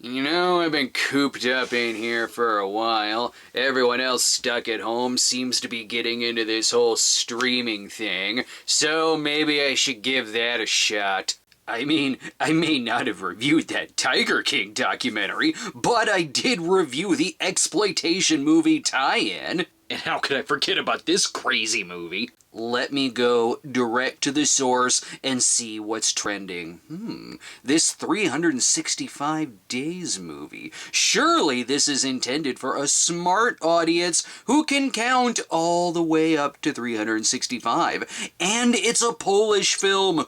You know, I've been cooped up in here for a while. Everyone else stuck at home seems to be getting into this whole streaming thing, so maybe I should give that a shot. I mean, I may not have reviewed that Tiger King documentary, but I did review the exploitation movie tie-in. And how could I forget about this crazy movie? Let me go direct to the source and see what's trending. This 365 Days movie. Surely this is intended for a smart audience who can count all the way up to 365. And it's a Polish film.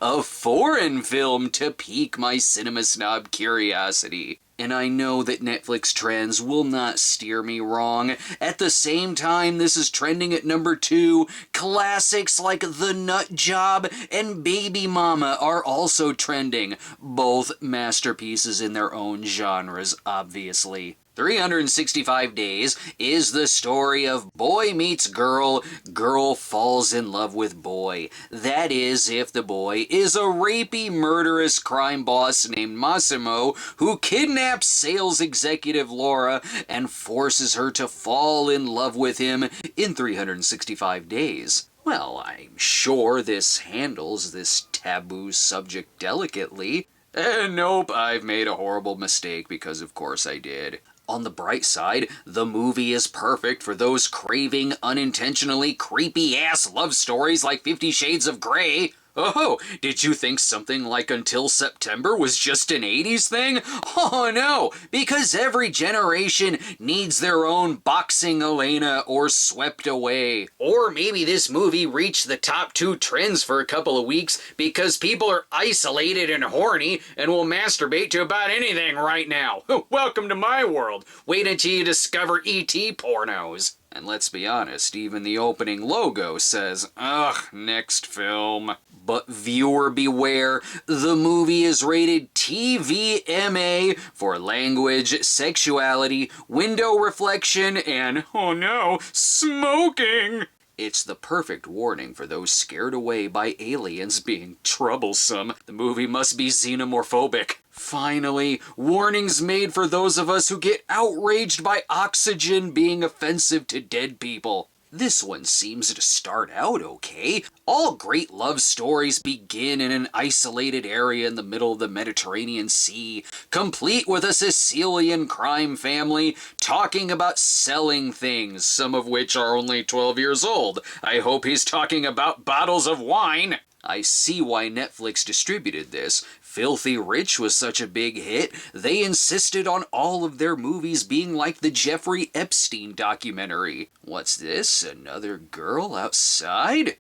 A foreign film to pique my Cinema Snob curiosity. And I know that Netflix trends will not steer me wrong. At the same time, this is trending at number 2. Classics like The Nut Job and Baby Mama are also trending. Both masterpieces in their own genres, obviously. 365 Days is the story of boy meets girl, girl falls in love with boy. That is, if the boy is a rapey, murderous crime boss named Massimo who kidnaps sales executive Laura and forces her to fall in love with him in 365 days. Well, I'm sure this handles this taboo subject delicately. Nope, I've made a horrible mistake because of course I did. On the bright side, the movie is perfect for those craving unintentionally creepy-ass love stories like 50 Shades of Grey. Oh, did you think something like Until September was just an 80s thing? Oh no, because every generation needs their own Boxing Elena or Swept Away. Or maybe this movie reached the top 2 trends for a couple of weeks because people are isolated and horny and will masturbate to about anything right now. Welcome to my world. Wait until you discover E.T. pornos. And let's be honest, even the opening logo says, ugh, next film. But viewer beware, the movie is rated TVMA for language, sexuality, window reflection, and, oh no, smoking! It's the perfect warning for those scared away by aliens being troublesome. The movie must be xenomorphobic. Finally, warnings made for those of us who get outraged by oxygen being offensive to dead people. This one seems to start out okay. All great love stories begin in an isolated area in the middle of the Mediterranean Sea, complete with a Sicilian crime family talking about selling things, some of which are only 12 years old. I hope he's talking about bottles of wine. I see why Netflix distributed this. Filthy Rich was such a big hit, they insisted on all of their movies being like the Jeffrey Epstein documentary. What's this? Another girl outside?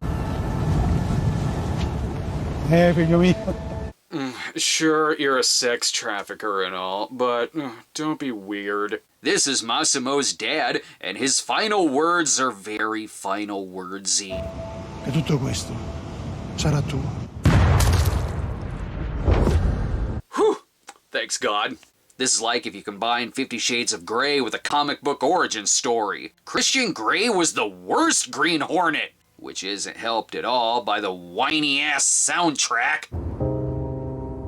Hey, figlio mio. Sure, you're a sex trafficker and all, but don't be weird. This is Massimo's dad, and his final words are very final wordsy. E tutto questo sarà tuo. Whew! Thanks God. This is like if you combine 50 Shades of Grey with a comic book origin story. Christian Grey was the worst Green Hornet, which isn't helped at all by the whiny-ass soundtrack.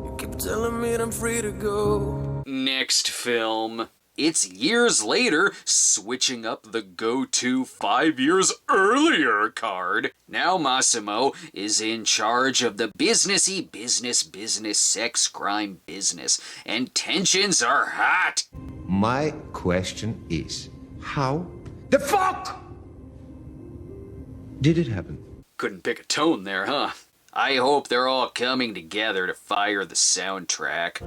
You keep telling me I'm free to go. Next film. It's years later, switching up the go-to 5 years earlier card. Now Massimo is in charge of the businessy business sex crime business, and tensions are hot. My question is, how the fuck did it happen? Couldn't pick a tone there, huh? I hope they're all coming together to fire the soundtrack.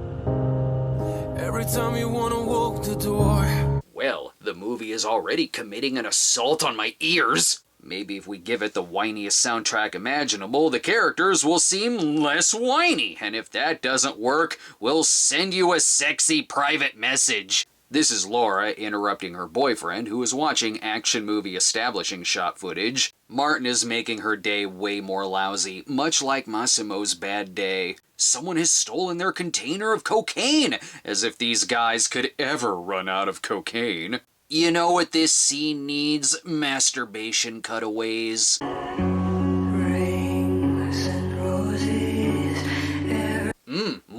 Every time you wanna walk the door. Well, the movie is already committing an assault on my ears. Maybe if we give it the whiniest soundtrack imaginable, the characters will seem less whiny. And if that doesn't work, we'll send you a sexy private message. This is Laura interrupting her boyfriend, who is watching action movie establishing shot footage. Martin is making her day way more lousy, much like Massimo's bad day. Someone has stolen their container of cocaine, as if these guys could ever run out of cocaine. You know what this scene needs? Masturbation cutaways.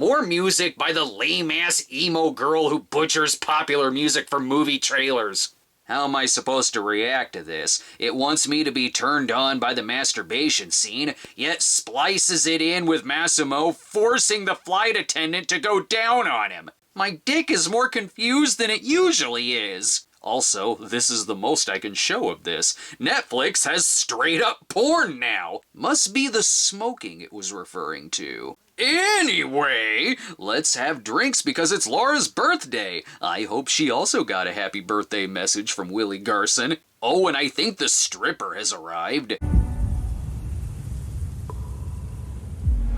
More music by the lame-ass emo girl who butchers popular music from movie trailers. How am I supposed to react to this? It wants me to be turned on by the masturbation scene, yet splices it in with Massimo forcing the flight attendant to go down on him. My dick is more confused than it usually is. Also, this is the most I can show of this. Netflix has straight up porn now. Must be the smoking it was referring to. Anyway, let's have drinks because it's Laura's birthday. I hope she also got a happy birthday message from Willie Garson. Oh, and I think the stripper has arrived.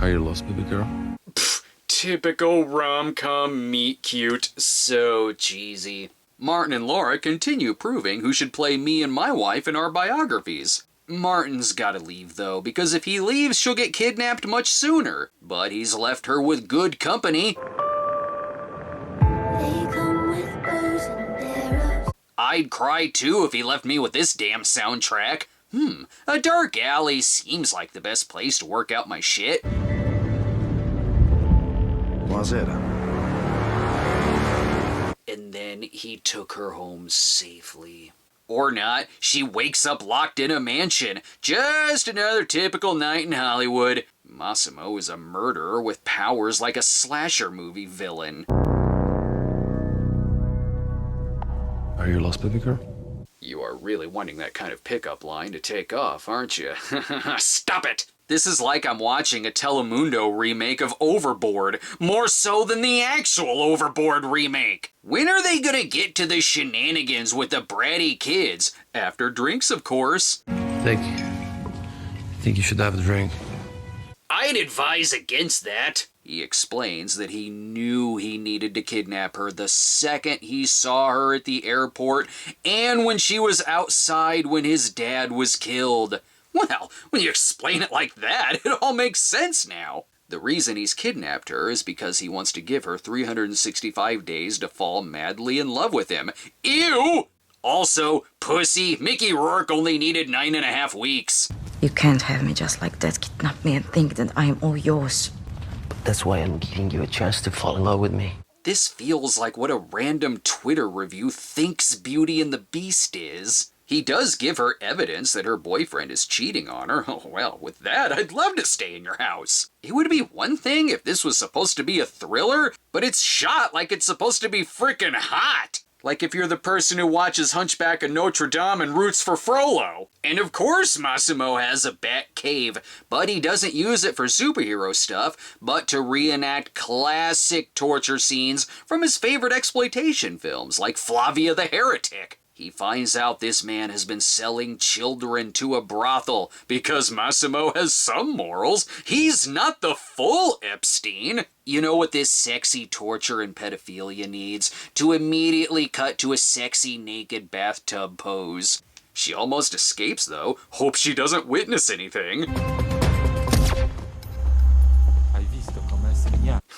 Are you lost, baby girl? Pfft, typical rom-com meet cute. So cheesy. Martin and Laura continue proving who should play me and my wife in our biographies. Martin's gotta leave, though, because if he leaves, she'll get kidnapped much sooner. But he's left her with good company. I'd cry too if he left me with this damn soundtrack. A dark alley seems like the best place to work out my shit. Buonasera. And then he took her home safely. Or not, she wakes up locked in a mansion. Just another typical night in Hollywood. Massimo is a murderer with powers like a slasher movie villain. Are you lost, baby girl? You are really wanting that kind of pickup line to take off, aren't you? Stop it! This is like I'm watching a Telemundo remake of Overboard, more so than the actual Overboard remake. When are they gonna get to the shenanigans with the bratty kids? After drinks, of course. I think you should have a drink. I'd advise against that. He explains that he knew he needed to kidnap her the second he saw her at the airport and when she was outside when his dad was killed. Well, when you explain it like that, it all makes sense now. The reason he's kidnapped her is because he wants to give her 365 days to fall madly in love with him. Ew! Also, pussy, Mickey Rourke only needed 9.5 weeks. You can't have me just like that, kidnap me and think that I am all yours. That's why I'm giving you a chance to fall in love with me. This feels like what a random Twitter review thinks Beauty and the Beast is. He does give her evidence that her boyfriend is cheating on her. Oh, well, with that, I'd love to stay in your house. It would be one thing if this was supposed to be a thriller, but it's shot like it's supposed to be frickin' hot. Like if you're the person who watches Hunchback of Notre Dame and roots for Frollo. And of course Massimo has a bat cave, but he doesn't use it for superhero stuff, but to reenact classic torture scenes from his favorite exploitation films like Flavia the Heretic. He finds out this man has been selling children to a brothel because Massimo has some morals. He's not the full Epstein. You know what this sexy torture and pedophilia needs? To immediately cut to a sexy naked bathtub pose. She almost escapes though. Hope she doesn't witness anything.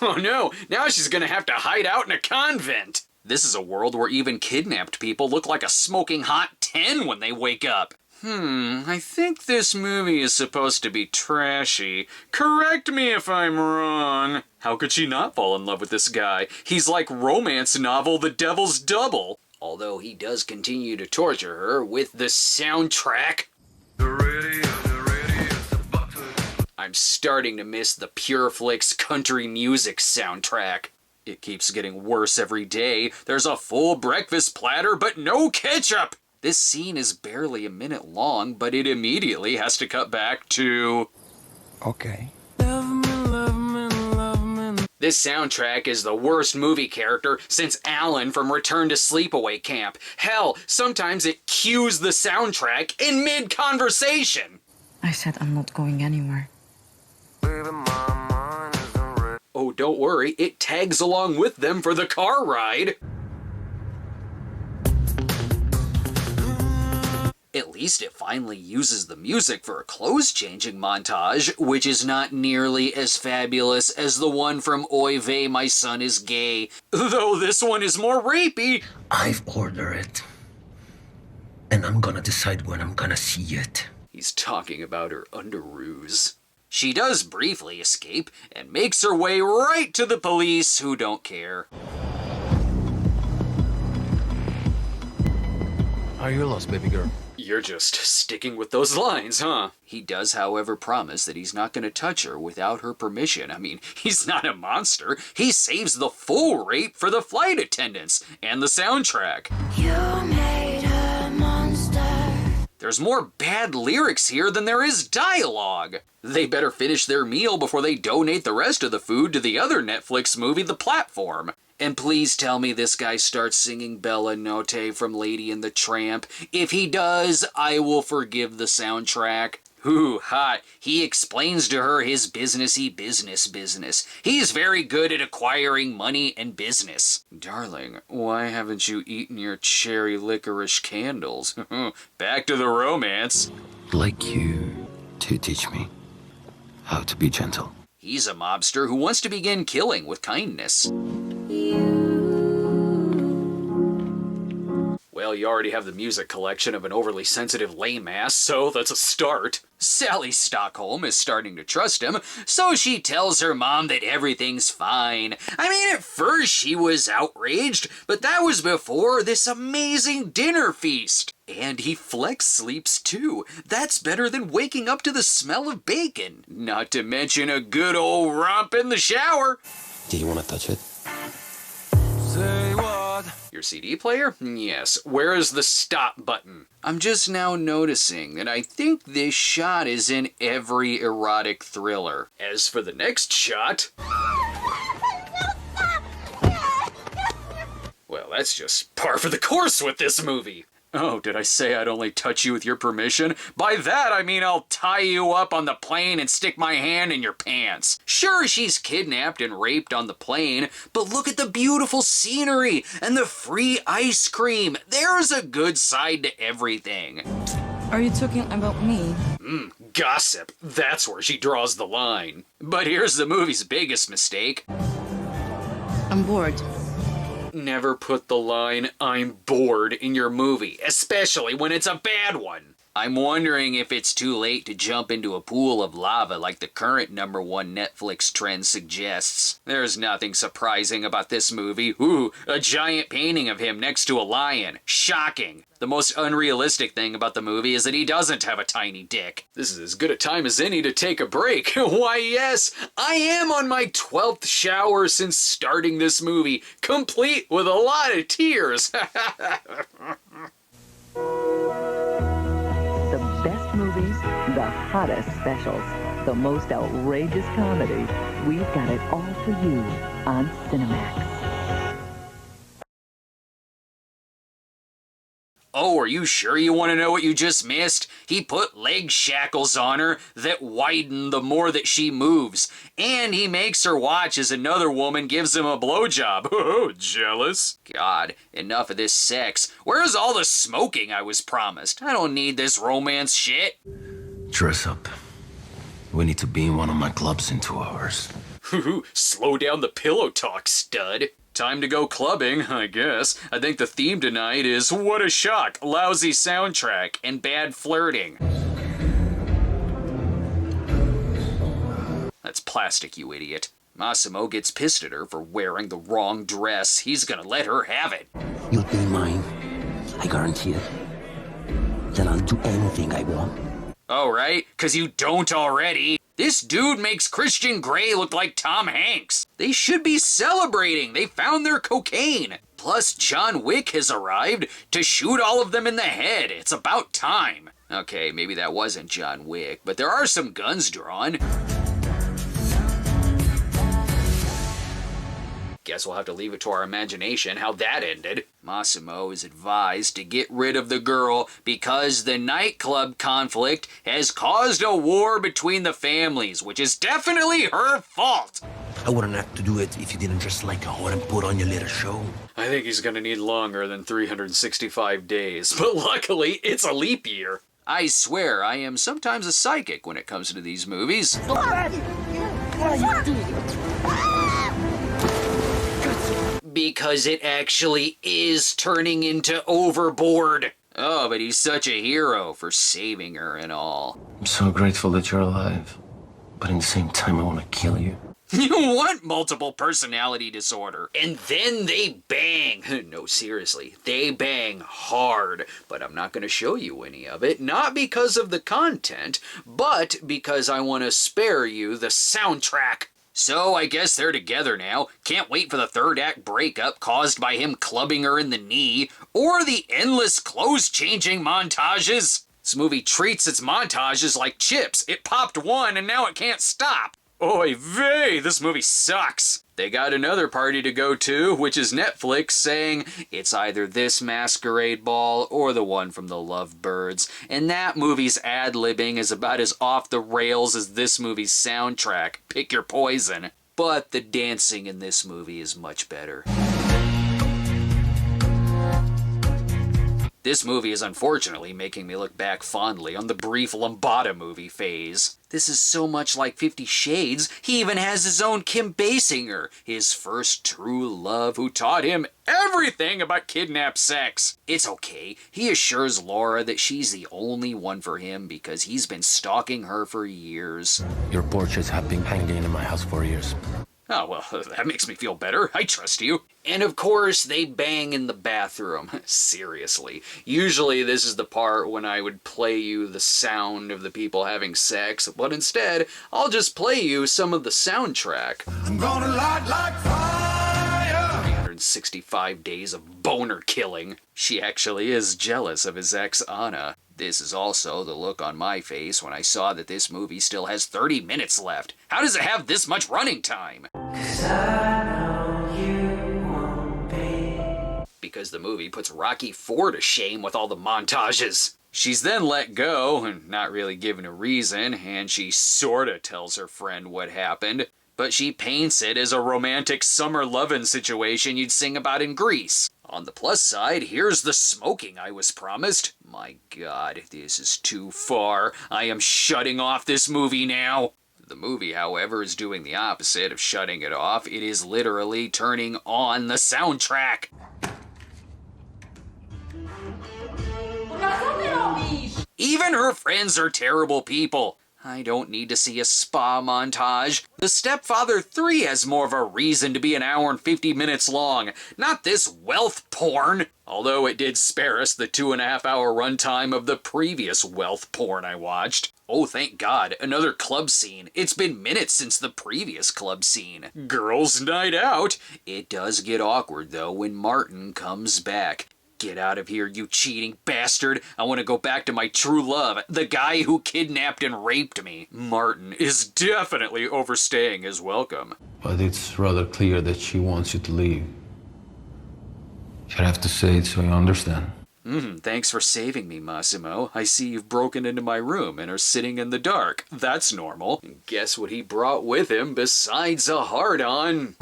Oh no, now she's gonna have to hide out in a convent. This is a world where even kidnapped people look like a smoking hot 10 when they wake up. I think this movie is supposed to be trashy. Correct me if I'm wrong. How could she not fall in love with this guy? He's like romance novel The Devil's Double. Although he does continue to torture her with the soundtrack. I'm starting to miss the Pureflix country music soundtrack. It keeps getting worse every day. There's a full breakfast platter, but no ketchup! This scene is barely a minute long, but it immediately has to cut back to... Ok. This soundtrack is the worst movie character since Alan from Return to Sleepaway Camp. Hell, sometimes it cues the soundtrack in mid-conversation! I said I'm not going anywhere. Oh, don't worry, it tags along with them for the car ride. At least it finally uses the music for a clothes-changing montage, which is not nearly as fabulous as the one from Oy Vey, My Son is Gay, though this one is more rapey. I've ordered it, and I'm gonna decide when I'm gonna see it. He's talking about her underoos. She does briefly escape and makes her way right to the police, who don't care. Are you lost, baby girl? You're just sticking with those lines, huh? He does, however, promise that he's not going to touch her without her permission. I mean, he's not a monster. He saves the full rape for the flight attendants and the soundtrack. You made a monster. There's more bad lyrics here than there is dialogue. They better finish their meal before they donate the rest of the food to the other Netflix movie, The Platform. And please tell me this guy starts singing Bella Notte from Lady and the Tramp. If he does, I will forgive the soundtrack. Ooh, hot. He explains to her his businessy business. He's very good at acquiring money and business. Darling, why haven't you eaten your cherry licorice candles? Back to the romance. Like you to teach me how to be gentle. He's a mobster who wants to begin killing with kindness. Well, you already have the music collection of an overly sensitive lame ass, so that's a start. Sally Stockholm is starting to trust him, so she tells her mom that everything's fine. I mean, at first she was outraged, but that was before this amazing dinner feast. And he flex sleeps too. That's better than waking up to the smell of bacon. Not to mention a good old romp in the shower. Do you want to touch it? Say what? Your CD player? Yes. Where is the stop button? I'm just now noticing that I think this shot is in every erotic thriller. As for the next shot... well, that's just par for the course with this movie. Oh, did I say I'd only touch you with your permission? By that, I mean I'll tie you up on the plane and stick my hand in your pants. Sure, she's kidnapped and raped on the plane, but look at the beautiful scenery and the free ice cream. There's a good side to everything. Are you talking about me? Gossip. That's where she draws the line. But here's the movie's biggest mistake. I'm bored. Never put the line, "I'm bored," in your movie, especially when it's a bad one. I'm wondering if it's too late to jump into a pool of lava like the current #1 Netflix trend suggests. There's nothing surprising about this movie. Ooh, a giant painting of him next to a lion. Shocking. The most unrealistic thing about the movie is that he doesn't have a tiny dick. This is as good a time as any to take a break. Why, yes, I am on my 12th shower since starting this movie, complete with a lot of tears. The best movies, the hottest specials, the most outrageous comedy. We've got it all for you on Cinemax. Oh, are you sure you want to know what you just missed? He put leg shackles on her that widen the more that she moves. And he makes her watch as another woman gives him a blowjob. Oh, jealous. God, enough of this sex. Where's all the smoking I was promised? I don't need this romance shit. Dress up. We need to be in one of my clubs in 2 hours. Slow down the pillow talk, stud. Time to go clubbing, I guess. I think the theme tonight is what a shock, lousy soundtrack, and bad flirting. That's plastic, you idiot. Massimo gets pissed at her for wearing the wrong dress. He's gonna let her have it. You'll be mine. I guarantee it. Then I'll do anything I want. Oh, right? 'Cause you don't already. This dude makes Christian Grey look like Tom Hanks. They should be celebrating. They found their cocaine. Plus, John Wick has arrived to shoot all of them in the head. It's about time. Okay, maybe that wasn't John Wick, but there are some guns drawn. Guess we'll have to leave it to our imagination how that ended. Massimo is advised to get rid of the girl because the nightclub conflict has caused a war between the families, which is definitely her fault. I wouldn't have to do it if you didn't dress like a whore and put on your little show. I think he's gonna need longer than 365 days, but luckily it's a leap year. I swear I am sometimes a psychic when it comes to these movies. Because it actually is turning into Overboard. Oh, but he's such a hero for saving her and all. I'm so grateful that you're alive. But at the same time, I want to kill you. You want multiple personality disorder. And then they bang. No, seriously, they bang hard. But I'm not going to show you any of it. Not because of the content, but because I want to spare you the soundtrack. So I guess they're together now. Can't wait for the third act breakup caused by him clubbing her in the knee, or the endless clothes-changing montages. This movie treats its montages like chips. It popped one and now it can't stop. Oy vey, this movie sucks. They got another party to go to, which is Netflix, saying it's either this Masquerade Ball or the one from the Lovebirds. And that movie's ad-libbing is about as off the rails as this movie's soundtrack. Pick your poison. But the dancing in this movie is much better. This movie is unfortunately making me look back fondly on the brief Lambada movie phase. This is so much like 50 Shades, he even has his own Kim Basinger, his first true love who taught him everything about kidnapped sex. It's okay, he assures Laura that she's the only one for him because he's been stalking her for years. Your portraits have been hanging in my house for years. Oh, well, that makes me feel better. I trust you. And of course, they bang in the bathroom. Seriously. Usually this is the part when I would play you the sound of the people having sex, but instead, I'll just play you some of the soundtrack. I'm gonna light like fire. 365 days of boner killing. She actually is jealous of his ex, Anna. This is also the look on my face when I saw that this movie still has 30 minutes left. How does it have this much running time? 'Cause I know you won't be. Because the movie puts Rocky IV to shame with all the montages. She's then let go, and not really given a reason, and she sorta tells her friend what happened. But she paints it as a romantic summer lovin' situation you'd sing about in Greece. On the plus side, here's the smoking I was promised. My God, this is too far. I am shutting off this movie now. The movie, however, is doing the opposite of shutting it off. It is literally turning on the soundtrack. Even her friends are terrible people. I don't need to see a spa montage. The Stepfather 3 has more of a reason to be an hour and 50 minutes long, not this wealth porn. Although it did spare us the 2.5-hour runtime of the previous wealth porn I watched. Oh, thank God, another club scene. It's been minutes since the previous club scene. Girls' night out. It does get awkward, though, when Martin comes back. Get out of here, you cheating bastard. I want to go back to my true love, the guy who kidnapped and raped me. Martin is definitely overstaying his welcome. But it's rather clear that she wants you to leave. Should I have to say it so you understand? Thanks for saving me, Massimo. I see you've broken into my room and are sitting in the dark. That's normal. And guess what he brought with him besides a hard-on?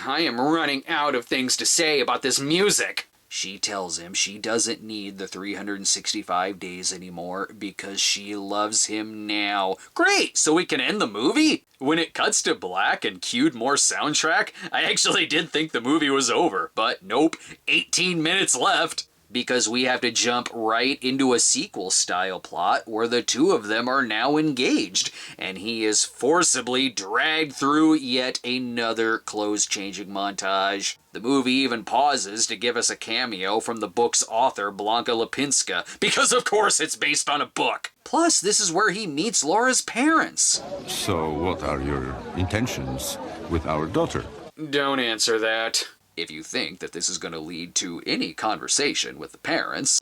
I am running out of things to say about this music. She tells him she doesn't need the 365 days anymore because she loves him now. Great, so we can end the movie? When it cuts to black and cued more soundtrack, I actually did think the movie was over, but nope, 18 minutes left. Because we have to jump right into a sequel-style plot where the two of them are now engaged, and he is forcibly dragged through yet another clothes-changing montage. The movie even pauses to give us a cameo from the book's author, Blanca Lipinska, because of course it's based on a book. Plus, this is where he meets Laura's parents. So, what are your intentions with our daughter? Don't answer that. If you think that this is going to lead to any conversation with the parents,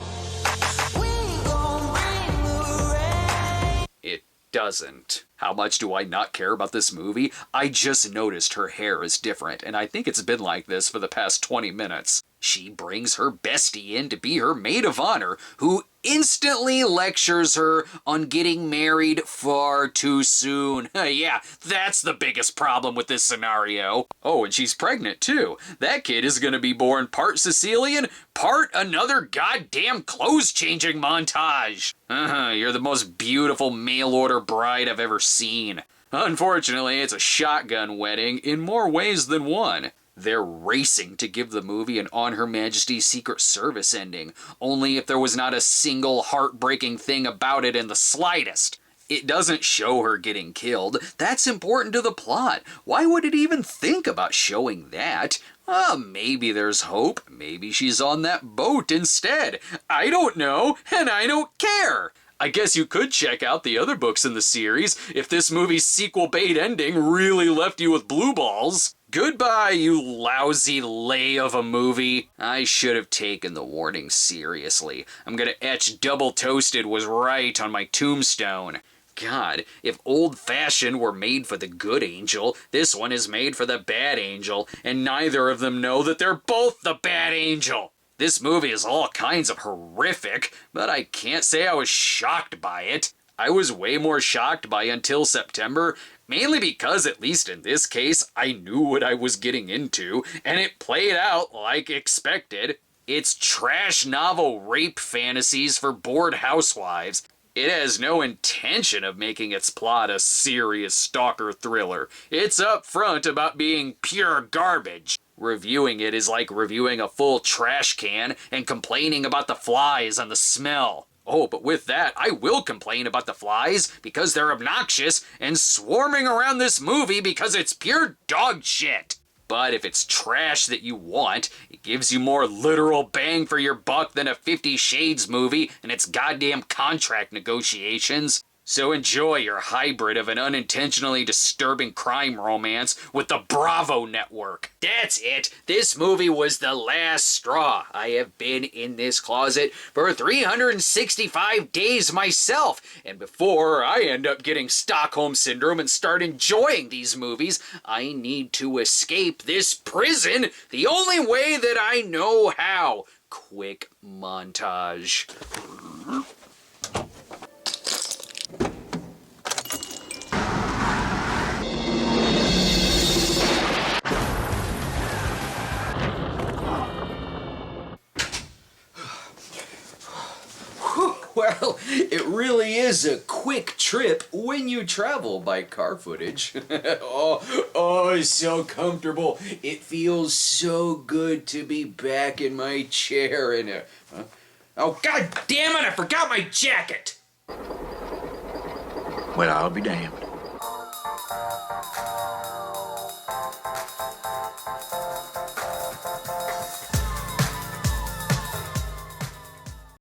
it doesn't. How much do I not care about this movie? I just noticed her hair is different, and I think it's been like this for the past 20 minutes. She brings her bestie in to be her maid of honor, who instantly lectures her on getting married far too soon. Yeah, that's the biggest problem with this scenario. Oh, and she's pregnant too. That kid is gonna be born part Sicilian, part another goddamn clothes-changing montage. You're the most beautiful mail-order bride I've ever seen. Unfortunately, it's a shotgun wedding in more ways than one. They're racing to give the movie an On Her Majesty's Secret Service ending, only if there was not a single heartbreaking thing about it in the slightest. It doesn't show her getting killed. That's important to the plot. Why would it even think about showing that? Maybe there's hope. Maybe she's on that boat instead. I don't know, and I don't care. I guess you could check out the other books in the series if this movie's sequel bait ending really left you with blue balls. Goodbye, you lousy lay of a movie. I should have taken the warning seriously. I'm gonna etch Double Toasted was right on my tombstone. God, if Old Fashioned were made for the good angel, this one is made for the bad angel, and neither of them know that they're both the bad angel. This movie is all kinds of horrific, but I can't say I was shocked by it. I was way more shocked by Until September, mainly because, at least in this case, I knew what I was getting into, and it played out like expected. It's trash novel rape fantasies for bored housewives. It has no intention of making its plot a serious stalker thriller. It's upfront about being pure garbage. Reviewing it is like reviewing a full trash can and complaining about the flies and the smell. Oh, but with that, I will complain about the flies because they're obnoxious and swarming around this movie because it's pure dog shit. But if it's trash that you want, it gives you more literal bang for your buck than a 50 Shades movie and its goddamn contract negotiations. So enjoy your hybrid of an unintentionally disturbing crime romance with the Bravo network. That's it. This movie was the last straw. I have been in this closet for 365 days myself. And before I end up getting Stockholm Syndrome and start enjoying these movies, I need to escape this prison the only way that I know how. Quick montage. Well, it really is a quick trip when you travel by car footage. oh, it's so comfortable. It feels so good to be back in my chair in a... Oh, god damn it, I forgot my jacket! Well, I'll be damned.